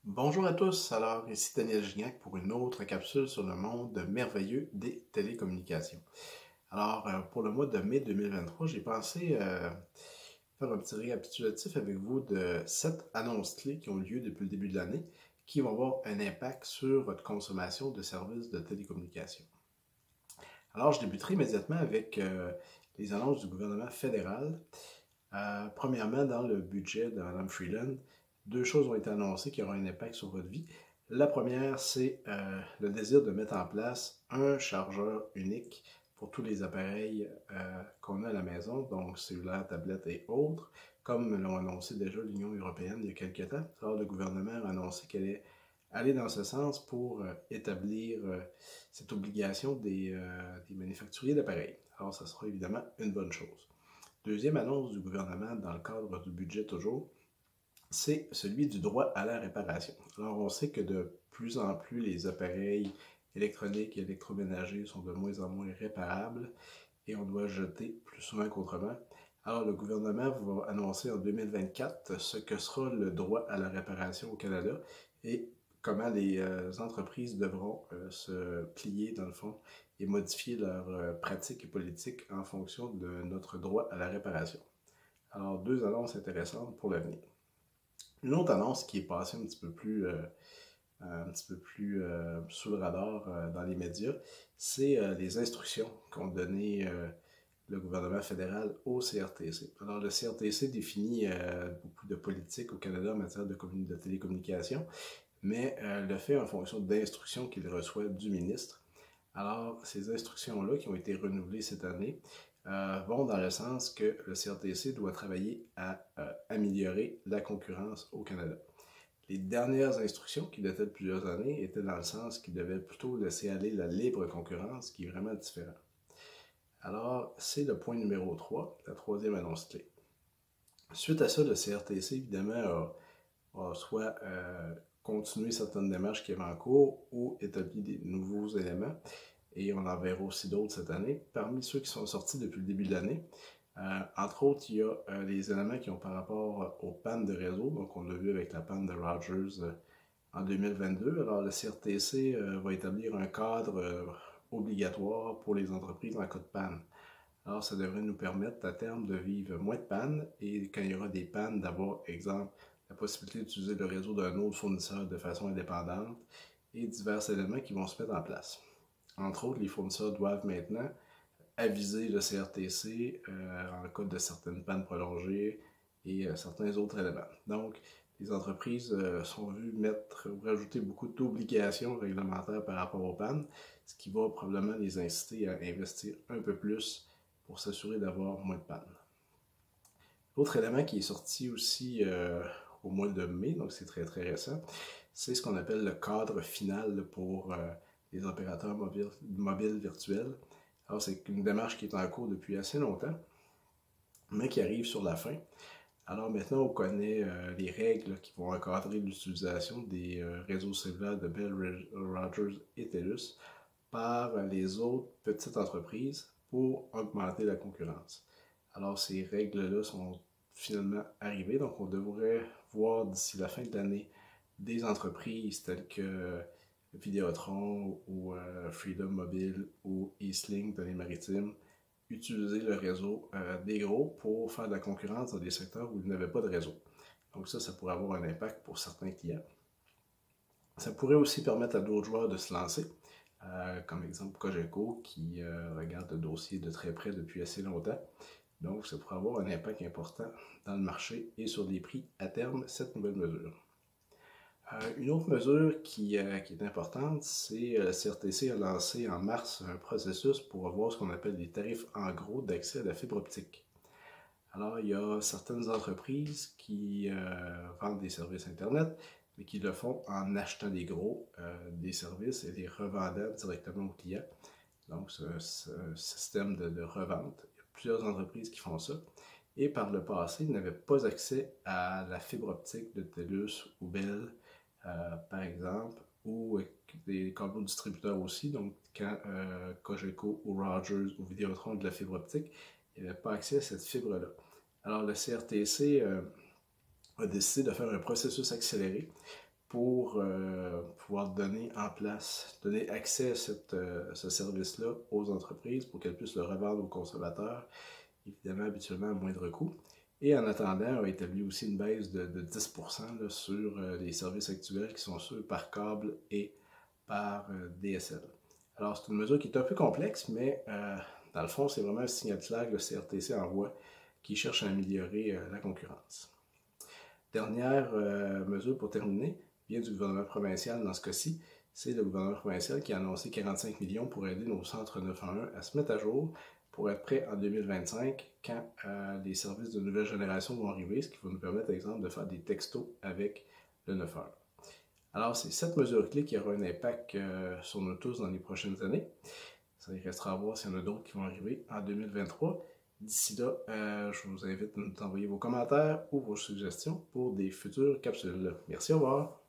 Bonjour à tous, alors ici Daniel Gignac pour une autre capsule sur le monde merveilleux des télécommunications. Alors pour le mois de mai 2023, j'ai pensé faire un petit récapitulatif avec vous de 7 annonces clés qui ont lieu depuis le début de l'année qui vont avoir un impact sur votre consommation de services de télécommunications. Alors je débuterai immédiatement avec les annonces du gouvernement fédéral. Premièrement, dans le budget de Mme Freeland, deux choses ont été annoncées qui auront un impact sur votre vie. La première, c'est le désir de mettre en place un chargeur unique pour tous les appareils qu'on a à la maison, donc cellulaires, tablettes et autres, comme l'ont annoncé déjà l'Union européenne il y a quelques temps. Alors, le gouvernement a annoncé qu'elle allait aller dans ce sens pour établir cette obligation des manufacturiers d'appareils. Alors, ça sera évidemment une bonne chose. Deuxième annonce du gouvernement dans le cadre du budget toujours, c'est celui du droit à la réparation. Alors on sait que de plus en plus les appareils électroniques et électroménagers sont de moins en moins réparables et on doit jeter plus souvent qu'autrement. Alors le gouvernement va annoncer en 2024 ce que sera le droit à la réparation au Canada et comment les entreprises devront se plier dans le fond et modifier leurs pratiques et politiques en fonction de notre droit à la réparation. Alors deux annonces intéressantes pour l'avenir. Une autre annonce qui est passée un petit peu plus sous le radar dans les médias, c'est les instructions qu'ont données le gouvernement fédéral au CRTC. Alors, le CRTC définit beaucoup de politiques au Canada en matière de télécommunications, mais le fait en fonction d'instructions qu'il reçoit du ministre. Alors, ces instructions-là, qui ont été renouvelées cette année, vont dans le sens que le CRTC doit travailler à améliorer la concurrence au Canada. Les dernières instructions, qui dataient de plusieurs années, étaient dans le sens qu'il devait plutôt laisser aller la libre concurrence, qui est vraiment différent. Alors, c'est le point numéro 3, la troisième annonce clé. Suite à ça, le CRTC, évidemment, a soit continué certaines démarches qui avaient en cours ou établi des nouveaux éléments. Et on en verra aussi d'autres cette année. Parmi ceux qui sont sortis depuis le début de l'année, entre autres, il y a les éléments qui ont par rapport aux pannes de réseau. Donc, on l'a vu avec la panne de Rogers en 2022. Alors, le CRTC va établir un cadre obligatoire pour les entreprises en cas de panne. Alors, ça devrait nous permettre à terme de vivre moins de pannes et quand il y aura des pannes, d'avoir, exemple, la possibilité d'utiliser le réseau d'un autre fournisseur de façon indépendante et divers éléments qui vont se mettre en place. Entre autres, les fournisseurs doivent maintenant aviser le CRTC en cas de certaines pannes prolongées et certains autres éléments. Donc, les entreprises sont vues mettre ou rajouter beaucoup d'obligations réglementaires par rapport aux pannes, ce qui va probablement les inciter à investir un peu plus pour s'assurer d'avoir moins de pannes. L'autre élément qui est sorti aussi au mois de mai, donc c'est très très récent, c'est ce qu'on appelle le cadre final pour les opérateurs mobiles virtuels. Alors c'est une démarche qui est en cours depuis assez longtemps, mais qui arrive sur la fin. Alors maintenant, on connaît les règles qui vont encadrer l'utilisation des réseaux cellulaires de Bell, Rogers et TELUS par les autres petites entreprises pour augmenter la concurrence. Alors ces règles-là sont finalement arrivées, donc on devrait voir d'ici la fin de l'année des entreprises telles que Vidéotron ou Freedom Mobile ou Eastlink dans les maritimes utiliser le réseau des gros pour faire de la concurrence dans des secteurs où il n'y avait pas de réseau. Donc ça pourrait avoir un impact pour certains clients. Ça pourrait aussi permettre à d'autres joueurs de se lancer, comme exemple Cogeco qui regarde le dossier de très près depuis assez longtemps. Donc ça pourrait avoir un impact important dans le marché et sur les prix à terme, cette nouvelle mesure. Une autre mesure qui est importante, c'est le CRTC a lancé en mars un processus pour avoir ce qu'on appelle des tarifs en gros d'accès à la fibre optique. Alors, il y a certaines entreprises qui vendent des services Internet, mais qui le font en achetant des services et les revendant directement aux clients. Donc, c'est un système de revente. Il y a plusieurs entreprises qui font ça. Et par le passé, ils n'avaient pas accès à la fibre optique de TELUS ou Bell, par exemple, ou des câbles distributeurs aussi. Donc, quand Cogeco ou Rogers ou Vidéotron ont de la fibre optique, ils n'avaient pas accès à cette fibre-là. Alors, le CRTC a décidé de faire un processus accéléré pour pouvoir donner accès à ce service-là aux entreprises pour qu'elles puissent le revendre aux consommateurs, évidemment habituellement à moindre coût. Et en attendant, on a établi aussi une baisse de 10% là, sur les services actuels qui sont ceux par câble et par DSL. Alors, c'est une mesure qui est un peu complexe, mais dans le fond, c'est vraiment un signal flag, le CRTC envoie, qui cherche à améliorer la concurrence. Dernière mesure pour terminer, vient du gouvernement provincial dans ce cas-ci. C'est le gouvernement provincial qui a annoncé 45 millions pour aider nos centres 911 à se mettre à jour pour être prêts en 2025 quand les services de nouvelle génération vont arriver, ce qui va nous permettre, par exemple, de faire des textos avec le 911. Alors, c'est cette mesure clé qui aura un impact sur nous tous dans les prochaines années. Ça restera à voir s'il y en a d'autres qui vont arriver en 2023. D'ici là, je vous invite à nous envoyer vos commentaires ou vos suggestions pour des futures capsules. Merci, au revoir!